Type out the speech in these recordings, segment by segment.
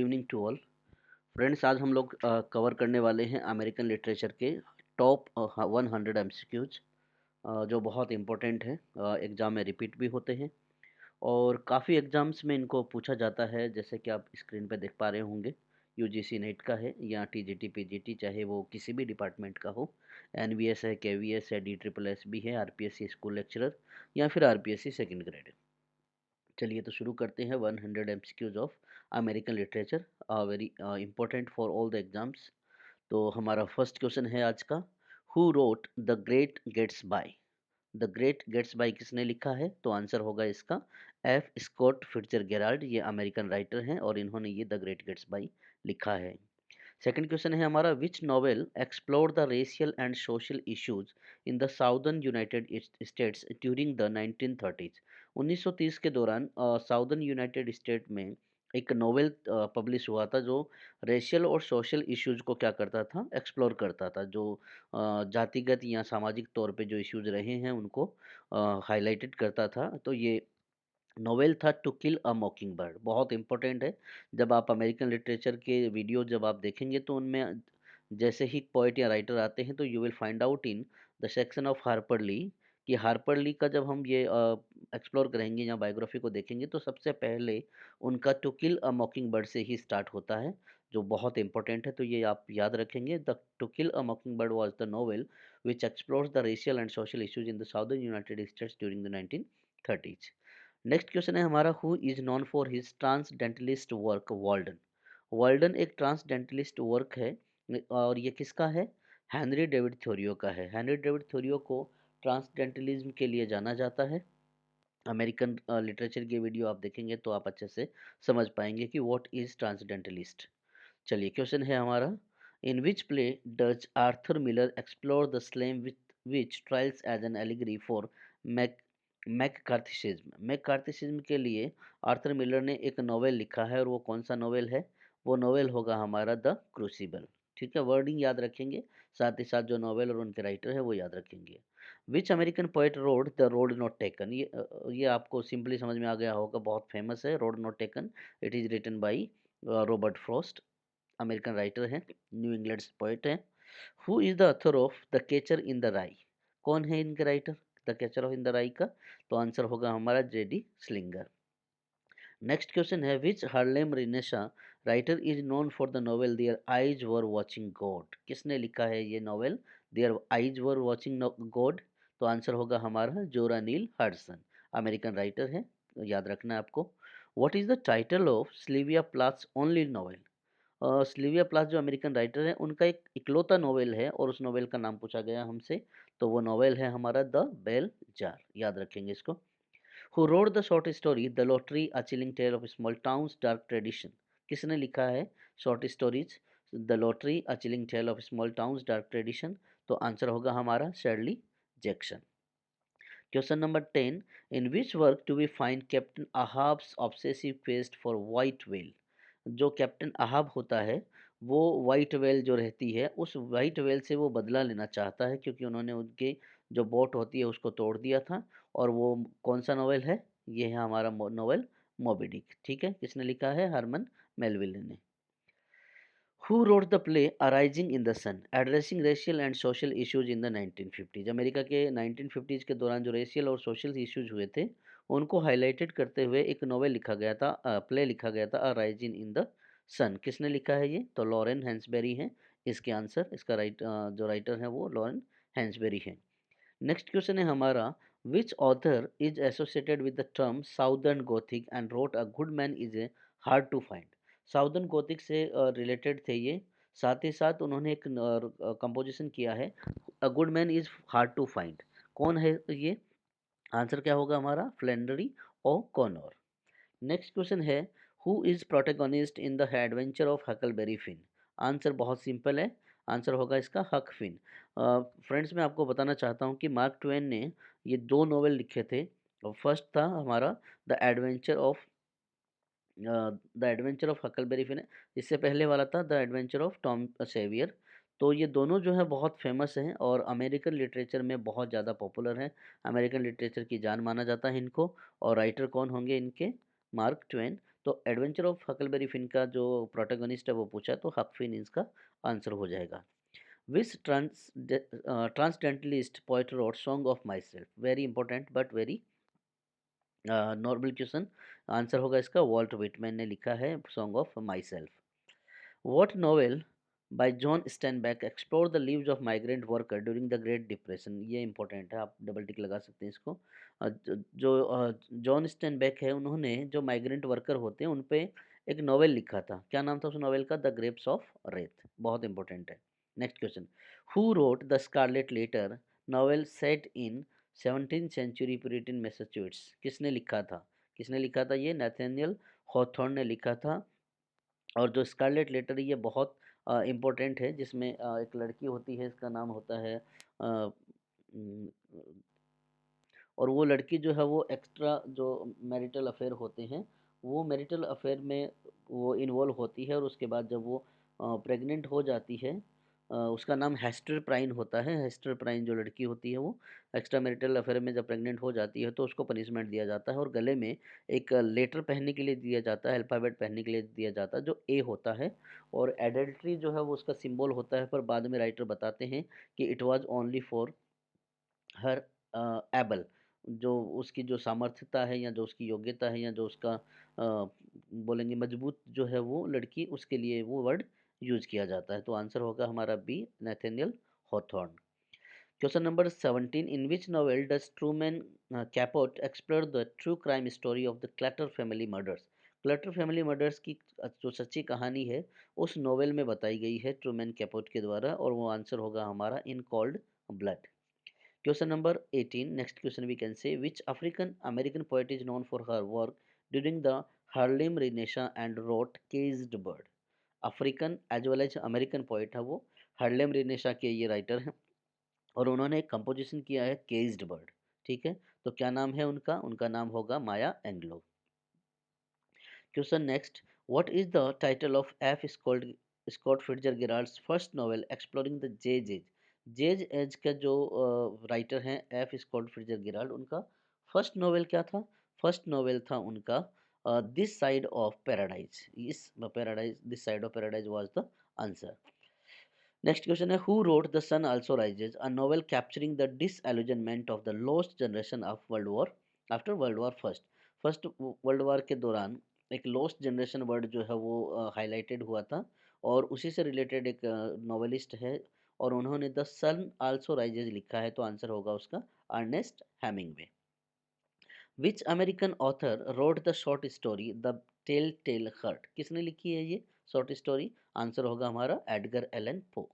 Evening to all friends. आज हम लोग कवर करने वाले हैं अमेरिकन लिटरेचर के टॉप 100 एमसीक्यूज जो बहुत इंपॉर्टेंट हैं, एग्ज़ाम में रिपीट भी होते हैं और काफ़ी एग्ज़ाम्स में इनको पूछा जाता है। जैसे कि आप स्क्रीन पे देख पा रहे होंगे, यूजीसी नेट का है या टीजीटी पीजीटी, चाहे वो किसी भी डिपार्टमेंट का हो, एनवीएस है, केवीएस है, डी ट्रिपल एस भी है, आरपीएससी स्कूल लेक्चरर या फिर आरपीएससी सेकंड ग्रेड। चलिए तो शुरू करते हैं 100 MCQs of American literature, very important for all the exams. तो हमारा फर्स्ट क्वेश्चन है आज का, who wrote the great Gatsby. The great Gatsby किसने लिखा है? तो आंसर होगा इसका एफ स्कॉट फिट्जरगेराल्ड। ये अमेरिकन राइटर हैं और इन्होंने ये द ग्रेट गेट्स बाय लिखा है। सेकंड क्वेश्चन है हमारा, which novel explore the racial and social issues in the southern United States during the 1930s। 1930 के दौरान साउदर्न यूनाइटेड स्टेट में एक नोवेल पब्लिश हुआ था जो रेशियल और सोशल इश्यूज को क्या करता था, एक्सप्लोर करता था। जो जातिगत या सामाजिक तौर पे जो इश्यूज रहे हैं उनको हाईलाइटेड करता था। तो ये नोवेल था to kill a mockingbird. बहुत इंपॉर्टेंट है। जब आप अमेरिकन लिटरेचर के वीडियो जब आप देखेंगे तो उनमें जैसे ही पोइट या राइटर आते हैं तो you will find out in the section of Harper Lee कि हार्पर ली का जब हम ये एक्सप्लोर करेंगे या बायोग्राफी को देखेंगे तो सबसे पहले उनका टू किल अ मॉकिंग बर्ड से ही स्टार्ट होता है, जो बहुत इंपॉर्टेंट है। तो ये आप याद रखेंगे, the to kill a mockingbird was the novel which explores the racial and social issues in the southern United States during the 1930s। Next question है हमारा, who is known for his transcendentalist work Walden. Walden एक transcendentalist work है और ये किसका है? Henry David थ्योरियो का है। हेनरी डेविड थ्योरियो को ट्रांसडेंटलिज्म के लिए जाना जाता है। अमेरिकन लिटरेचर के वीडियो आप देखेंगे तो आप अच्छे से समझ पाएंगे कि व्हाट इज ट्रांसडेंटलिस्ट। चलिए क्वेश्चन है हमारा, in which play does Arthur Miller explore the Salem with witch trials as an allegory for Mac McCarthyism. McCarthyism के लिए आर्थर मिलर ने एक नोवेल लिखा है और वो कौन सा नोवेल है? वो नोवेल होगा हमारा द क्रूसिबल। ठीक है, वर्डिंग याद रखेंगे, साथ ही साथ जो नोवेल और उनके राइटर है वो याद रखेंगे। विच American poet road the road not taken. ये आपको सिंपली समझ में आ गया होगा, बहुत फेमस है road not taken. It is written by Robert Frost, American writer हैं, न्यू इंग्लैंड पोएट हैं। Who is the author of the catcher in the rye. कौन है इनके writer the catcher of in the rye का? तो answer होगा हमारा JD slinger. Next question है, which Harlem Renaissance writer is known for the novel their eyes were watching God. किसने लिखा है ये novel their eyes were watching God? तो आंसर होगा हमारा जोरा नील हडसन, अमेरिकन राइटर है, याद रखना है आपको। What is the title of Sylvia Plath's only novel. Sylvia Plath जो अमेरिकन राइटर है उनका एक इकलौता नोवेल है और उस नोवेल का नाम पूछा गया हमसे, तो वो नोवेल है हमारा द बेल जार, याद रखेंगे इसको। Who wrote the short story the lottery a chilling tale of small towns dark tradition. किसने लिखा है short stories the lottery a chilling tale of small towns dark tradition? तो answer होगा हमारा Shirley Jackson. Question number 10, in which work do we find Captain Ahab's obsessive quest for white whale. जो Captain Ahab होता है वो white whale जो रहती है उस वाइट व्हेल से वो बदला लेना चाहता है, क्योंकि उन्होंने उनके जो बोट होती है उसको तोड़ दिया था। और वो कौन सा नोवेल है? ये है हमारा नोवेल मोबी डिक। ठीक है, किसने लिखा है? हरमन मेलविल ने। Who wrote the play a raisin in the sun addressing racial and social issues in the 1950s। America के 1950s के दौरान जो रेशियल और सोशल इश्यूज हुए थे उनको हाईलाइटेड करते हुए एक नोवेल लिखा गया था, प्ले लिखा गया था, अ राइजिंग इन द सन। किसने लिखा है ये? तो लॉरेन हैंसबेरी है इसके आंसर। इसका जो राइटर है वो लॉरेन हैंसबेरी है। नेक्स्ट क्वेश्चन है हमारा, which author is associated with the term southern Gothic and wrote a good man is a hard to find. Southern Gothic से रिलेटेड थे ये, साथ ही साथ उन्होंने एक कंपोजिशन किया है, a good man is hard to find. कौन है ये? आंसर क्या होगा हमारा? Flannery O'Connor. Next question है, who is protagonist in the adventure of Huckleberry Finn. Answer बहुत सिंपल है, आंसर होगा इसका हक फिन। फ्रेंड्स मैं आपको बताना चाहता हूँ कि मार्क ट्वेन ने ये दो नोवेल लिखे थे। फर्स्ट था हमारा the adventure of Huckleberry Finn. इससे पहले वाला था the adventure of Tom Sawyer. तो ये दोनों जो है बहुत फेमस हैं और अमेरिकन लिटरेचर में बहुत ज़्यादा पॉपुलर हैं। अमेरिकन लिटरेचर की जान माना जाता है इनको। और राइटर कौन होंगे इनके? Mark Twain. तो एडवेंचर ऑफ हकलबेरी फिन का जो प्रोटैगनिस्ट है वो पूछा, तो हक फिन इसका आंसर हो जाएगा। Which transcendentalist poet wrote song of myself? Very important but very normal question. Answer होगा इसका वॉल्ट विटमैन ने लिखा है song of myself. What novel by John Steinbeck explored the lives of migrant worker during the Great Depression? ये important है, आप double tick लगा सकते हैं इसको। जो जॉन स्टेनबेक है, उन्होंने जो माइग्रेंट वर्कर होते हैं उन पे एक नॉवेल लिखा था। क्या नाम था उस नॉवेल का? The grapes of wrath. बहुत इंपॉर्टेंट है। Next question, who wrote the scarlet letter novel set in 17th century Britain Massachusetts? किसने लिखा था? किसने लिखा था? ये नैथानियल हॉथॉर्न ने लिखा था। और जो स्कारलेट लेटर ये बहुत इम्पोर्टेंट है, जिसमें एक लड़की होती है, इसका नाम होता है उम, और वो लड़की जो है वो एक्स्ट्रा जो मैरिटल अफेयर होते हैं, वो मैरिटल अफेयर में वो इन्वॉल्व होती है, और उसके बाद जब वो प्रेग्नेंट हो जाती है, उसका नाम हेस्टर प्राइन होता है। हेस्टर प्राइन जो लड़की होती है वो एक्स्ट्रा मैरिटल अफेयर में जब प्रेग्नेंट हो जाती है तो उसको पनिशमेंट दिया जाता है, और गले में एक लेटर पहनने के लिए दिया जाता है, अल्फ़ाबेट पहनने के लिए दिया जाता है जो ए होता है, और एडल्ट्री जो है वो उसका सिंबल होता है। पर बाद में राइटर बताते हैं कि it was only for her able, जो उसकी जो सामर्थ्यता है या जो उसकी योग्यता है या जो उसका बोलेंगे मजबूत जो है वो लड़की, उसके लिए वो वर्ड यूज किया जाता है। तो आंसर होगा हमारा B, Nathaniel Hawthorne. Question number 17, in which novel does Truman Capote explore the true crime story of the Clutter family murders? Clutter family murders की जो सच्ची कहानी है उस नॉवेल में बताई गई है ट्रूमैन कैपोट के द्वारा, और वो आंसर होगा हमारा इन called blood. Question number 18. Next question we can say, which African American poet is known for her work during the Harlem Renaissance and wrote Caged Bird? African as well as American poet है वो, Harlem रिनेशा के ये writer हैं, और उन्होंने एक composition किया है केज्ड बर्ड। ठीक है, तो क्या नाम है उनका? उनका नाम होगा Maya Angelou. Question next, what is the title of F Scott Fitzgerald's first novel exploring the Jazz Age? Jazz Age का जो राइटर हैं एफ स्कॉट फिट्जरगेराल्ड, उनका फर्स्ट नॉवेल क्या था? फर्स्ट नॉवेल था उनका दिस साइड ऑफ पैराडाइज। इस paradise, this side of paradise was the answer. Next question है, who wrote the sun also rises, a novel capturing the disillusionment of the lost generation of world war after world war first? First world war के दौरान एक lost generation word जो है वो highlighted हुआ था, और उसी से रिलेटेड एक नॉवेलिस्ट है, और उन्होंने द सन आल्सो राइजेज लिखा है। तो आंसर होगा उसका Ernest Hemingway. Which American author wrote the short story the tell tale heart? किसने लिखी है ये शॉर्ट स्टोरी? आंसर होगा हमारा Edgar Allan Poe.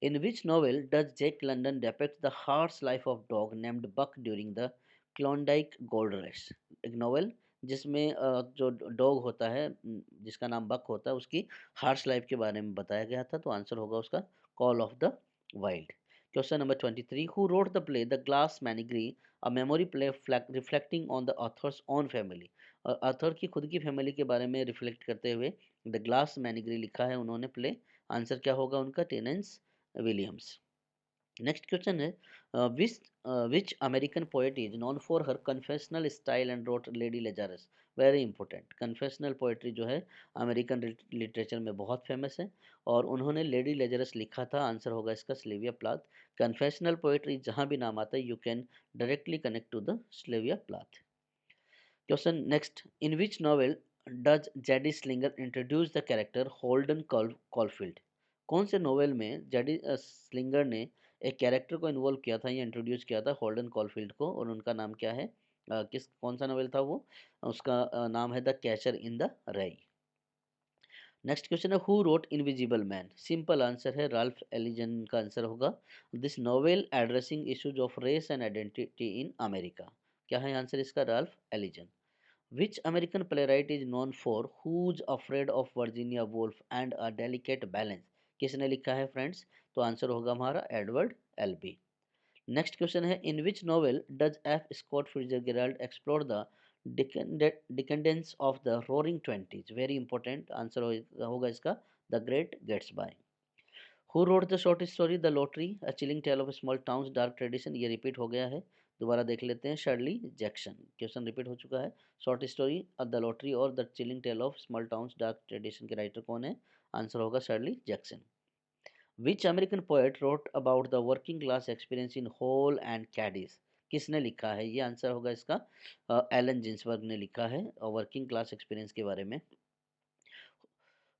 In which novel does Jack London depict the harsh life of dog named Buck during the Klondike gold rush? एक novel जिसमें जो dog होता है जिसका नाम बक होता है, उसकी हार्श लाइफ के बारे में बताया गया था। तो आंसर होगा उसका call of the wild. Question number 23, who wrote the play the glass menagerie, a memory play reflecting on the author's own family? और ऑथर की खुद की फैमिली के बारे में रिफ्लेक्ट करते हुए द ग्लास मैनिग्री लिखा है उन्होंने प्ले। आंसर क्या होगा उनका? टेनेंस विलियम्स। नेक्स्ट क्वेश्चन है, which American poet is known for her confessional style and wrote Lady Lazarus? Very important, confessional poetry जो है अमेरिकन लिटरेचर में बहुत फेमस है, और उन्होंने लेडी लेजरस लिखा था। आंसर होगा इसका स्लीविया प्लाथ। कन्फेशनल पोएट्री जहाँ भी नाम आता है you can directly connect to the Sylvia Plath. Question next, in which novel does JD Salinger introduce the character Holden Caulfield? कौन से नॉवेल में जेडी स्लिंगर ने एक कैरेक्टर को इन्वॉल्व किया था या इंट्रोड्यूस किया था होल्डन कॉलफील्ड को, और उनका नाम क्या है? किस कौन सा नॉवेल था वो? उसका नाम है the catcher in the rye. Next question है, who wrote invisible man? Simple answer है राल्फ एलिजन का आंसर होगा। This novel addressing issues of race and identity in America. क्या है आंसर इसका? Ralph Ellison. Which American playwright is known for Who's Afraid of Virginia Woolf and A Delicate Balance? किसने लिखा है friends? तो answer होगा हमारा एडवर्ड एल्बी। नेक्स्ट क्वेश्चन है, in which novel does F Scott Fitzgerald explore the decadence of the roaring twenties? Very important answer होगा इसका the great Gatsby. Who wrote the short story the lottery, a chilling tale of small towns dark tradition? ये repeat हो गया है। दोबारा देख लेते हैं, शर्ली जैक्सन। क्वेश्चन रिपीट हो चुका है। शॉर्ट स्टोरी द लॉटरी और the chilling tale of small towns dark tradition के राइटर कौन है? आंसर होगा Shirley Jackson. Which American poet wrote about the working class experience in Howl and Kaddish? किसने लिखा है? ये आंसर होगा इसका एलन जिन्सबर्ग ने लिखा है वर्किंग क्लास एक्सपीरियंस के बारे में।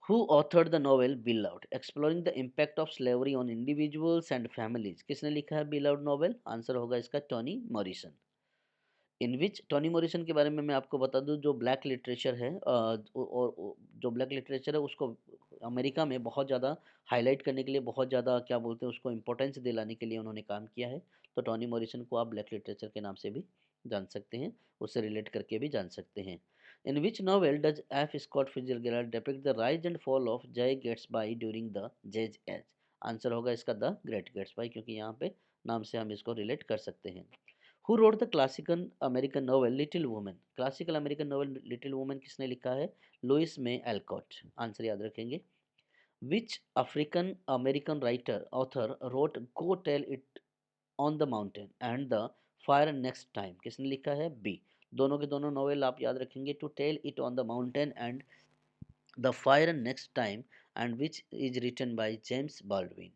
Who authored the novel Beloved, exploring the impact of slavery on individuals and families? किसने लिखा है Beloved नॉवेल? आंसर होगा इसका टोनी मॉरिसन। इन विच, टोनी मॉरिसन के बारे में मैं आपको बता दूं, जो ब्लैक लिटरेचर है और जो ब्लैक लिटरेचर है उसको अमेरिका में बहुत ज़्यादा हाईलाइट करने के लिए, बहुत ज़्यादा क्या बोलते हैं उसको इम्पोर्टेंस दिलाने के लिए उन्होंने काम किया है। तो टोनी मॉरिसन को आप ब्लैक लिटरेचर के नाम से भी जान सकते हैं, उससे रिलेट करके भी जान सकते हैं। In which novel does F Scott Fitzgerald depict the rise and fall of Jay Gatsby during the Jazz Age? Answer होगा इसका द ग्रेट गेट्सबाई, क्योंकि यहाँ पे नाम से हम इसको रिलेट कर सकते हैं। Who wrote the classical American novel little women? Classical American novel little women किसने लिखा है? Louisa May Alcott. आंसर याद रखेंगे। Which African American writer author wrote go tell it on the mountain and the fire next time? किसने लिखा है? B. दोनों के दोनों नॉवेल आप याद रखेंगे, to tell it on the mountain and the fire next time, and which is written by James Baldwin.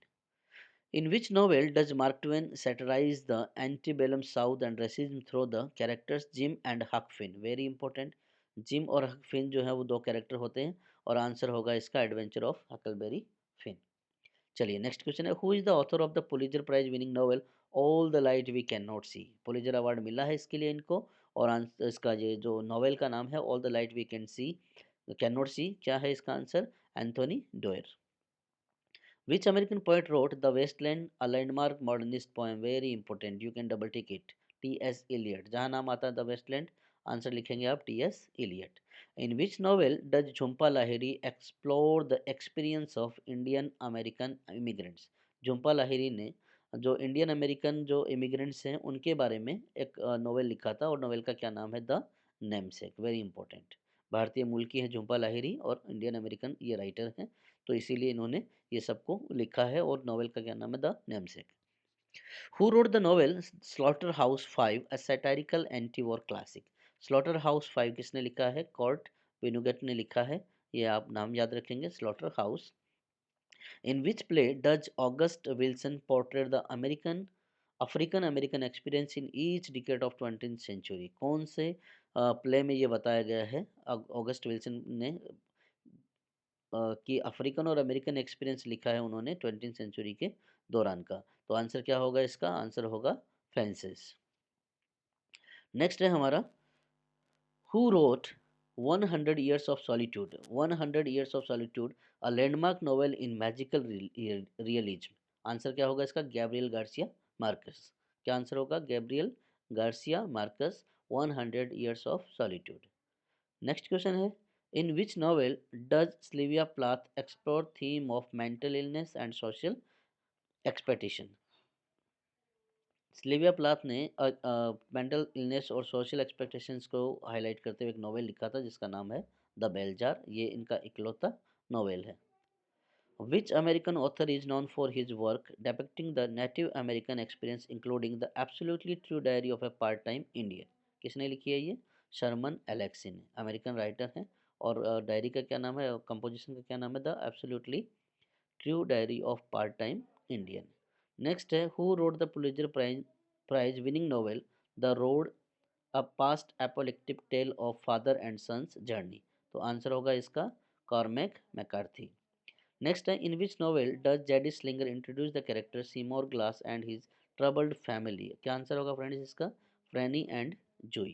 In which novel does Mark Twain satirize the antebellum South and racism through the characters Jim and Huck Finn? Very important. Gym और हक fin जो है वो दो character होते हैं, और answer होगा इसका एडवेंचर ऑफ हकलबेरी फिन। चलिए नेक्स्ट क्वेश्चन है, who is the author of the Pulitzer prize winning novel all the light we can not see? Pulitzer award मिला है इसके लिए इनको, और इसका ये जो नॉवेल का नाम है all the light we can see, can not see, क्या है इसका answer? Anthony Doerr. Which American poet wrote The Wasteland, a landmark modernist poem? Very important. You can double tick it. T.S. Eliot. जहाँ नाम आता है The Wasteland, answer लिखेंगे आप T.S. Eliot. In which novel does Jhumpa Lahiri explore the experience of Indian American immigrants? Jhumpa Lahiri ने जो Indian American जो immigrants हैं उनके बारे में एक नॉवेल लिखा था, और नॉवेल का क्या नाम है? The namesake. Very important. भारतीय मूल की है झुम्पा लाहिरी और इंडियन अमेरिकन ये राइटर हैं, तो इसीलिए इन्होंने ये सबको लिखा है, और नॉवेल का क्या नाम है? The namesake. Who wrote the novel slaughter house 5, a satirical anti war classic? Slaughter house 5 किसने लिखा है? कॉर्ट विनुगेट ने लिखा है, ये आप नाम याद रखेंगे, slaughterhouse. In which play does August Wilson portrait the African American experience in each decade of 20th century? कौन से प्ले में ये बताया गया है ऑगस्ट विल्सन ने कि अफ्रीकन और अमेरिकन एक्सपीरियंस लिखा है उन्होंने 20th सेंचुरी के दौरान का? तो आंसर क्या होगा इसका? आंसर होगा फेंसेस। नेक्स्ट है हमारा, who wrote 100 years of solitude? 100 years of solitude, a landmark novel in magical realism? Answer क्या होगा इसका? Gabriel Garcia Marquez. क्या आंसर होगा? Gabriel Garcia Marquez, 100 years of solitude. Next question है, in which novel does Sylvia Plath explore theme of mental illness and social expectation? Sylvia Plath ने mental illness और social expectations को highlight करते हुए एक novel लिखा था जिसका नाम है द बेल जार। ये इनका इकलौता नॉवेल है। Which American author is known for his work depicting the Native American experience, including the absolutely true diary of a part-time Indian? किसने लिखी है ये? शर्मन एलेक्सी ने, अमेरिकन राइटर हैं, और डायरी का क्या नाम है, कंपोजिशन का क्या नाम है? The absolutely true diary of part time Indian. Next है, who wrote the Pulitzer prize winning novel the road, a post apocalyptic tale of father and son's journey? तो आंसर होगा इसका Cormac McCarthy. Next, in which novel does J.D. Slinger introduce the character Seymour Glass and his troubled family? क्या answer होगा friends इसका? फ्रैनी and जोई।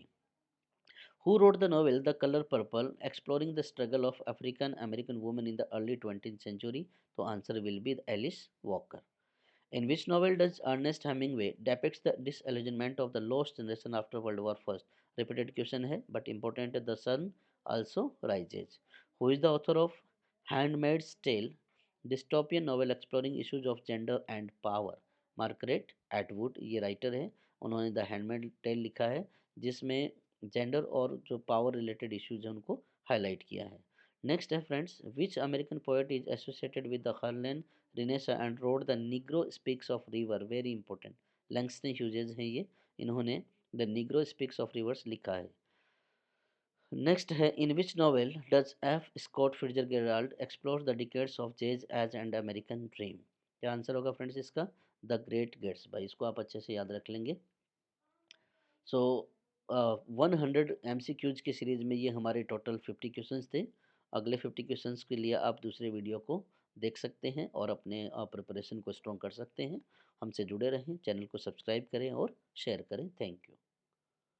Who wrote the novel The Color Purple, exploring the struggle of African American women in the early 20th century? तो answer will be Alice Walker. In which novel does Ernest Hemingway depicts the disillusionment of the lost generation after World War I? Repeated question है, but important है, The Sun Also Rises. Who is the author of Handmaid's Tale, dystopian novel exploring issues of gender and power? Margaret Atwood ये writer है, उन्होंने the handmade tell लिखा है जिसमें gender और जो पावर रिलेटेड इश्यूज हैं उनको हाईलाइट किया है। नेक्स्ट है friends, which American poet is associated with the Harlem Renaissance and wrote the Negro speaks of river? Very important, Langston Hughes हैं ये, इन्होंने the Negro speaks of rivers लिखा है। नेक्स्ट है, in which novel does F Scott Fitzgerald explore the decades of Jazz Age and American dream. क्या answer होगा friends इसका? The great Gatsby. इसको आप अच्छे से याद रख लेंगे। सो 100 MCQs की सीरीज में ये हमारे टोटल 50 क्वेश्चंस थे। अगले 50 क्वेश्चंस के लिए आप दूसरे वीडियो को देख सकते हैं और अपने प्रिपरेशन को स्ट्रॉन्ग कर सकते हैं। हमसे जुड़े रहें, चैनल को सब्सक्राइब करें और शेयर करें। Thank you.